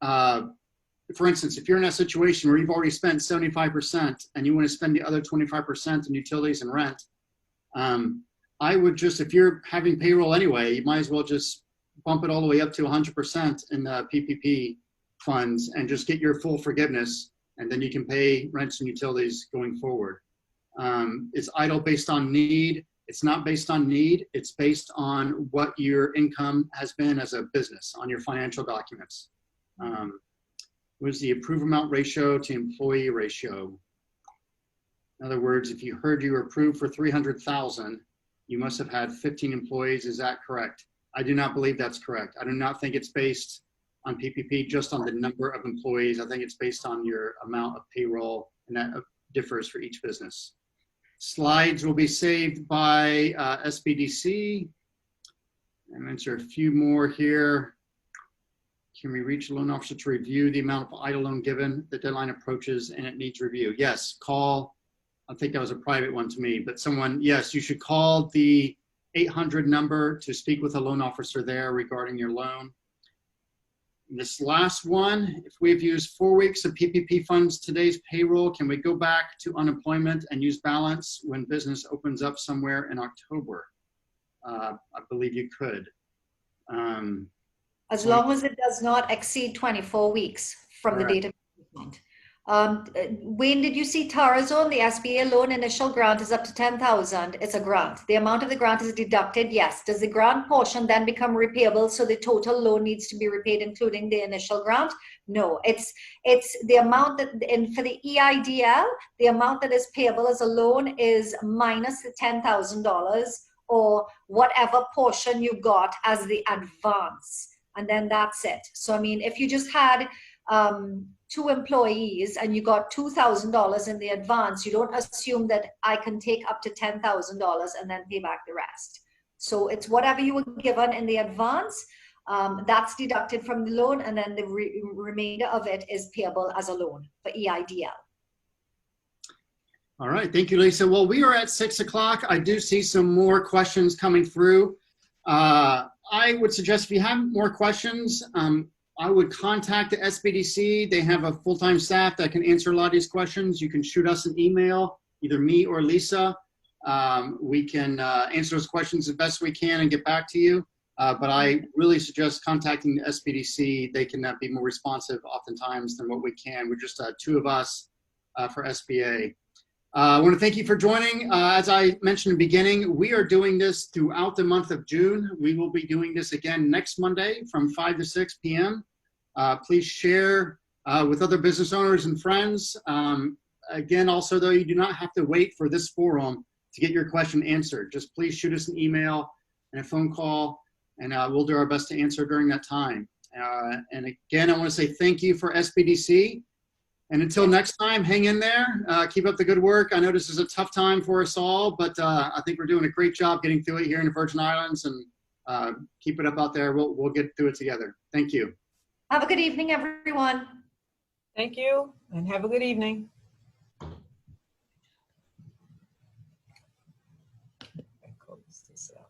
for instance, if you're in a situation where you've already spent 75% and you want to spend the other 25% in utilities and rent, I would just, if you're having payroll anyway, you might as well just bump it all the way up to 100% in the PPP funds and just get your full forgiveness, and then you can pay rents and utilities going forward. Is EIDL based on need? It's not based on need. It's based on what your income has been as a business on your financial documents. What is the approved amount ratio to employee ratio? In other words, if you heard you were approved for 300,000, you must have had 15 employees. Is that correct? I do not believe that's correct. I do not think it's based on PPP just on the number of employees. I think it's based on your amount of payroll, and that differs for each business. Slides will be saved by SBDC. And answer a few more here. Can we reach a loan officer to review the amount of EIDL loan given? The deadline approaches and it needs review. Yes, call. I think that was a private one to me, but yes, you should call the 800 number to speak with a loan officer there regarding your loan. And this last one, if we've used 4 weeks of PPP funds today's payroll, can we go back to unemployment and use balance when business opens up somewhere in October? I believe you could. As long as it does not exceed 24 weeks from the date of payment. Wayne, did you see Tarazone? The SBA loan initial grant is up to 10,000. It's a grant. The amount of the grant is deducted. Yes. Does the grant portion then become repayable? So the total loan needs to be repaid, including the initial grant? No. It's the amount that for the EIDL, the amount that is payable as a loan is minus the $10,000 or whatever portion you got as the advance, and then that's it. So I mean, if you just had 2 employees and you got $2,000 in the advance, you don't assume that I can take up to $10,000 and then pay back the rest. So it's whatever you were given in the advance, that's deducted from the loan, and then the remainder of it is payable as a loan for EIDL. All right, thank you, Lisa. Well, we are at 6 o'clock. I do see some more questions coming through. I would suggest if you have more questions, I would contact the SBDC. They have a full-time staff that can answer a lot of these questions. You can shoot us an email, either me or Lisa. We can answer those questions the best we can and get back to you. But I really suggest contacting the SBDC. They can be more responsive oftentimes than what we can. We're just 2 of us for SBA. I want to thank you for joining. As I mentioned in the beginning, we are doing this throughout the month of June. We will be doing this again next Monday from 5 to 6 p.m. Please share with other business owners and friends. Again, also, though, you do not have to wait for this forum to get your question answered. Just please shoot us an email and a phone call, and we'll do our best to answer during that time. And again, I want to say thank you for SBDC. And until next time, hang in there. Keep up the good work. I know this is a tough time for us all, but I think we're doing a great job getting through it here in the Virgin Islands, and keep it up out there. We'll get through it together. Thank you. Have a good evening, everyone. Thank you, and have a good evening. Close this out.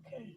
Okay.